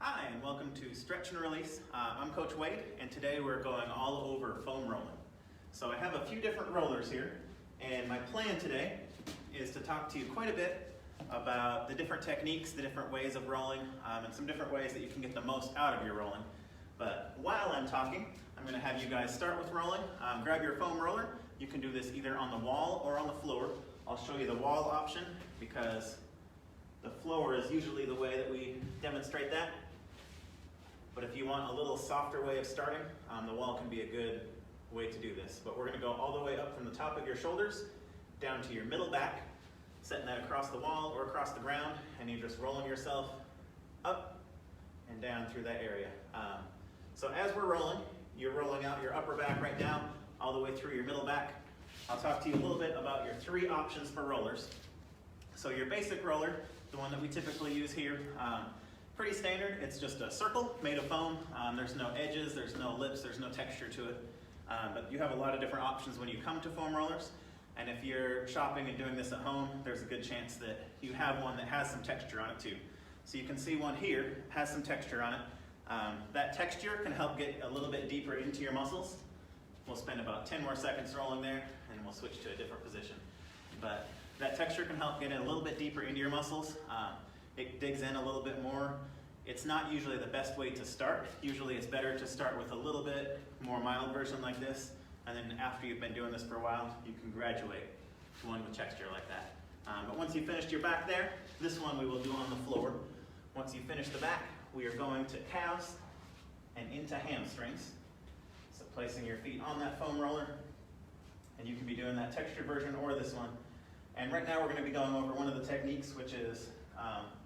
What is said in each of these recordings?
Hi, and welcome to Stretch and Release. I'm Coach Wade, and today we're going all over foam rolling. So I have a few different rollers here, and my plan today is to talk to you quite a bit about the different techniques, the different ways of rolling, and some different ways that you can get the most out of your rolling. But while I'm talking, I'm going to have you guys start with rolling. Grab your foam roller. You can do this either on the wall or on the floor. I'll show you the wall option because the floor is usually the way that we demonstrate that. But if you want a little softer way of starting, the wall can be a good way to do this. But we're going to go all the way up from the top of your shoulders down to your middle back, setting that across the wall or across the ground, and you're just rolling yourself up and down through that area. So as we're rolling, you're rolling out your upper back right now, all the way through your middle back. I'll talk to you a little bit about your three options for rollers. So your basic roller, the one that we typically use here, pretty standard. It's just a circle made of foam. There's no edges, there's no lips, there's no texture to it. But you have a lot of different options when you come to foam rollers. And if you're shopping and doing this at home, there's a good chance that you have one that has some texture on it too. So you can see one here has some texture on it. That texture can help get a little bit deeper into your muscles. We'll spend about 10 more seconds rolling there, and we'll switch to a different position. But that texture can help get in a little bit deeper into your muscles. It digs in a little bit more. It's not usually the best way to start. Usually it's better to start with a little bit more mild version like this, and then after you've been doing this for a while, you can graduate to one with texture like that. But once you've finished your back there, this one we will do on the floor. Once you finish the back, we are going to calves and into hamstrings. So placing your feet on that foam roller, and you can be doing that textured version or this one. And right now we're going to be going over one of the techniques, which is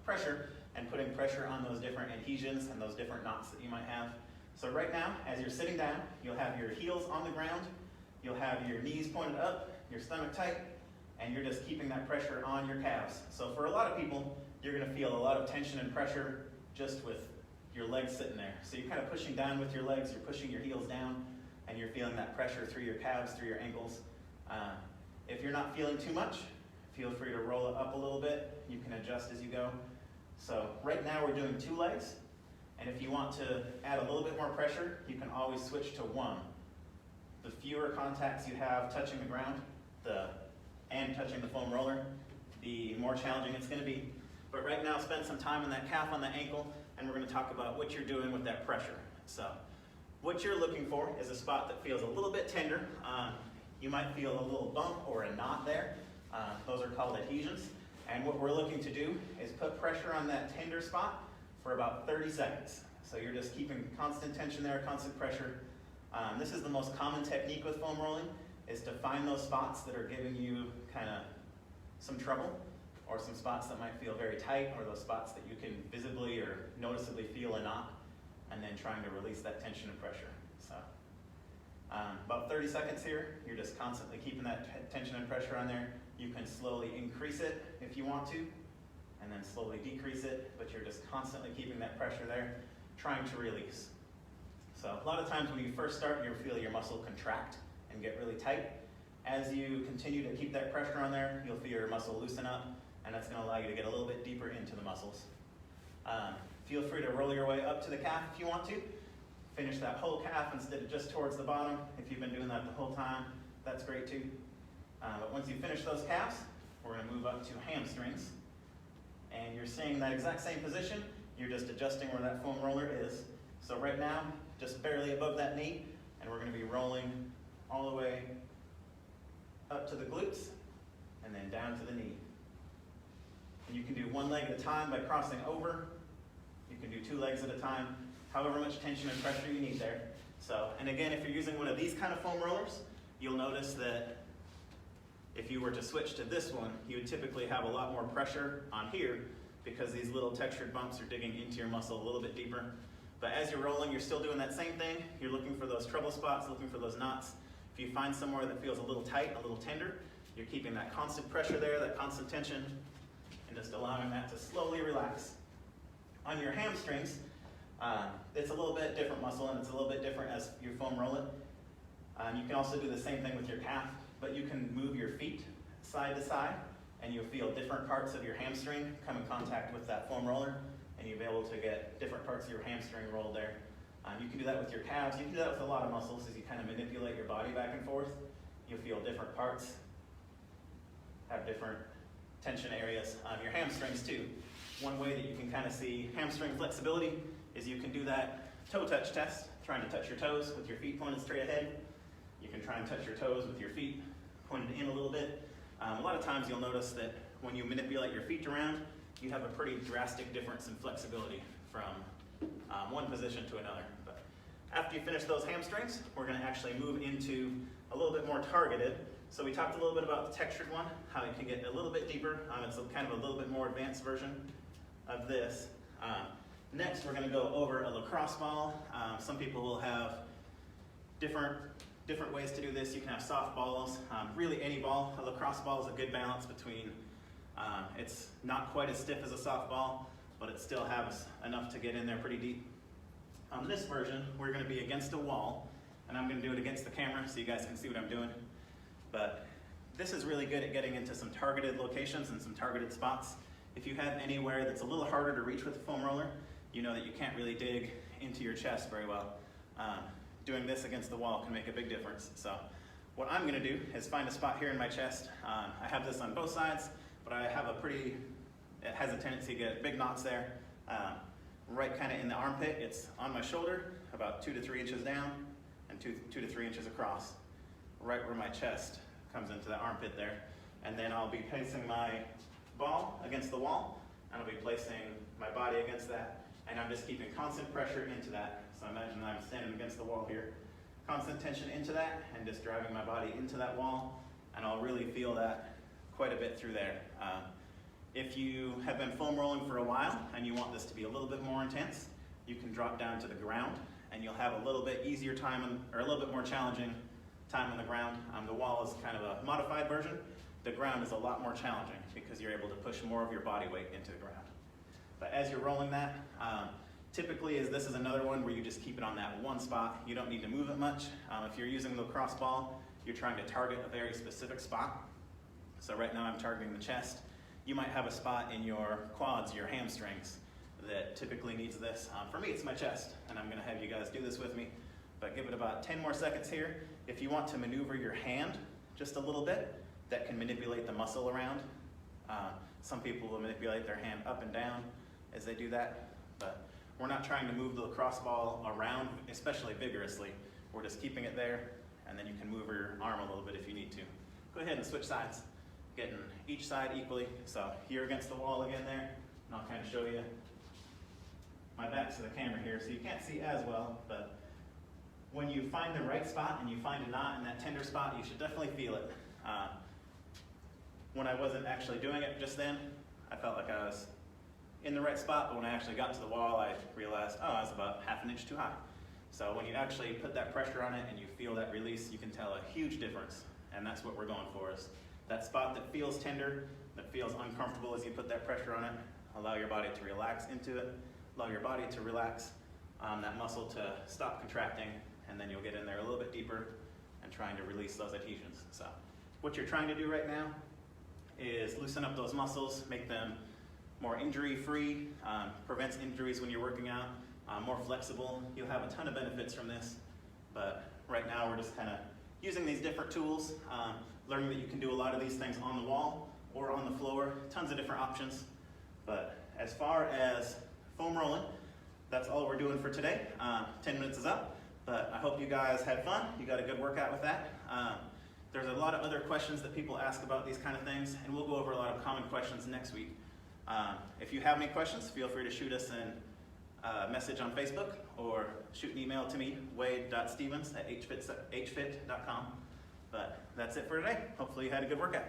pressure, and putting pressure on those different adhesions and those different knots that you might have. So right now, as you're sitting down, you'll have your heels on the ground, you'll have your knees pointed up, your stomach tight, and you're just keeping that pressure on your calves. So for a lot of people, you're going to feel a lot of tension and pressure just with your legs sitting there. So you're kind of pushing down with your legs, you're pushing your heels down, and you're feeling that pressure through your calves, through your ankles. If you're not feeling too much, feel free to roll it up a little bit. You can adjust as you go. So right now we're doing two legs, and if you want to add a little bit more pressure, you can always switch to one. The fewer contacts you have touching the ground and touching the foam roller, the more challenging it's going to be. But right now, spend some time on that calf, on that ankle, and we're going to talk about what you're doing with that pressure. So what you're looking for is a spot that feels a little bit tender. You might feel a little bump or a knot there. Those are called adhesions. And what we're looking to do is put pressure on that tender spot for about 30 seconds. So you're just keeping constant tension there, constant pressure. This is the most common technique with foam rolling, is to find those spots that are giving you kind of some trouble, or some spots that might feel very tight, or those spots that you can visibly or noticeably feel a knot, and then trying to release that tension and pressure. So about 30 seconds here, you're just constantly keeping that tension and pressure on there. You can slowly increase it if you want to, and then slowly decrease it, but you're just constantly keeping that pressure there, trying to release. So a lot of times when you first start, you'll feel your muscle contract and get really tight. As you continue to keep that pressure on there, you'll feel your muscle loosen up, and that's going to allow you to get a little bit deeper into the muscles. Feel free to roll your way up to the calf if you want to. Finish that whole calf instead of just towards the bottom. If you've been doing that the whole time, that's great too. But once you finish those calves, we're going to move up to hamstrings. And you're seeing that exact same position. You're just adjusting where that foam roller is. So right now, just barely above that knee, and we're going to be rolling all the way up to the glutes and then down to the knee. And you can do one leg at a time by crossing over. You can do two legs at a time, however much tension and pressure you need there. So, and again, if you're using one of these kind of foam rollers, you'll notice that if you were to switch to this one, you would typically have a lot more pressure on here because these little textured bumps are digging into your muscle a little bit deeper. But as you're rolling, you're still doing that same thing. You're looking for those trouble spots, looking for those knots. If you find somewhere that feels a little tight, a little tender, you're keeping that constant pressure there, that constant tension, and just allowing that to slowly relax. On your hamstrings, it's a little bit different muscle, and it's a little bit different as you foam roll it. You can also do the same thing with your calf, but you can move your feet side to side, and you'll feel different parts of your hamstring come in contact with that foam roller. and you'll be able to get different parts of your hamstring rolled there. You can do that with your calves. You can do that with a lot of muscles as you kind of manipulate your body back and forth. You'll feel different parts have different tension areas. Your hamstrings too. One way that you can kind of see hamstring flexibility is you can do that toe touch test, trying to touch your toes with your feet pointed straight ahead. You can try and touch your toes with your feet pointed in a little bit. A lot of times you'll notice that when you manipulate your feet around, you have a pretty drastic difference in flexibility from one position to another. But after you finish those hamstrings, we're going to actually move into a little bit more targeted. So we talked a little bit about the textured one, how you can get a little bit deeper. It's kind of a little bit more advanced version of this. Next, we're going to go over a lacrosse ball. Some people will have different ways to do this. You can have soft balls, really any ball. A lacrosse ball is a good balance between, it's not quite as stiff as a softball, but it still has enough to get in there pretty deep. On this version, we're going to be against a wall, and I'm going to do it against the camera so you guys can see what I'm doing. But this is really good at getting into some targeted locations and some targeted spots. If you have anywhere that's a little harder to reach with a foam roller, you know that you can't really dig into your chest very well. Doing this against the wall can make a big difference. So what I'm going to do is find a spot here in my chest. I have this on both sides, but I have it has a tendency to get big knots there. Right kind of in the armpit, it's on my shoulder, about 2 to 3 inches down, and 2 to 3 inches across. Right where my chest comes into the armpit there. And then I'll be placing my ball against the wall, and I'll be placing my body against that, and I'm just keeping constant pressure into that. So imagine I'm standing against the wall here. Constant tension into that, and just driving my body into that wall, and I'll really feel that quite a bit through there. If you have been foam rolling for a while, and you want this to be a little bit more intense, you can drop down to the ground, and you'll have a little bit easier time, or a little bit more challenging time on the ground. The wall is kind of a modified version. The ground is a lot more challenging because you're able to push more of your body weight into the ground. But as you're rolling that, typically this is another one where you just keep it on that one spot. You don't need to move it much. If you're using the lacrosse ball, you're trying to target a very specific spot. So right now I'm targeting the chest. You might have a spot in your quads, your hamstrings, that typically needs this. For me, it's my chest, and I'm going to have you guys do this with me. But give it about 10 more seconds here. If you want to maneuver your hand just a little bit, that can manipulate the muscle around. Some people will manipulate their hand up and down as they do that, but we're not trying to move the lacrosse ball around, especially vigorously. We're just keeping it there, and then you can move your arm a little bit if you need to. Go ahead and switch sides, getting each side equally. So you're against the wall again there, and I'll kind of show you. My back's to the camera here, so you can't see as well, but when you find the right spot and you find a knot in that tender spot, you should definitely feel it. When I wasn't actually doing it just then, I felt like I was in the right spot, but when I actually got to the wall, I realized, I was about ½ an inch too high. So when you actually put that pressure on it and you feel that release, you can tell a huge difference. And that's what we're going for, is that spot that feels tender, that feels uncomfortable as you put that pressure on it. Allow your body to relax into it. Allow your body to relax, that muscle to stop contracting, and then you'll get in there a little bit deeper and trying to release those adhesions. So what you're trying to do right now is loosen up those muscles, make them more injury-free, prevents injuries when you're working out, more flexible. You'll have a ton of benefits from this, but right now we're just kind of using these different tools, learning that you can do a lot of these things on the wall or on the floor, tons of different options. But as far as foam rolling, that's all we're doing for today. 10 minutes is up, but I hope you guys had fun. You got a good workout with that. There's a lot of other questions that people ask about these kind of things, and we'll go over a lot of common questions next week. If you have any questions, feel free to shoot us a message on Facebook or shoot an email to me, wade.stevens@hfit.com. But that's it for today. Hopefully you had a good workout.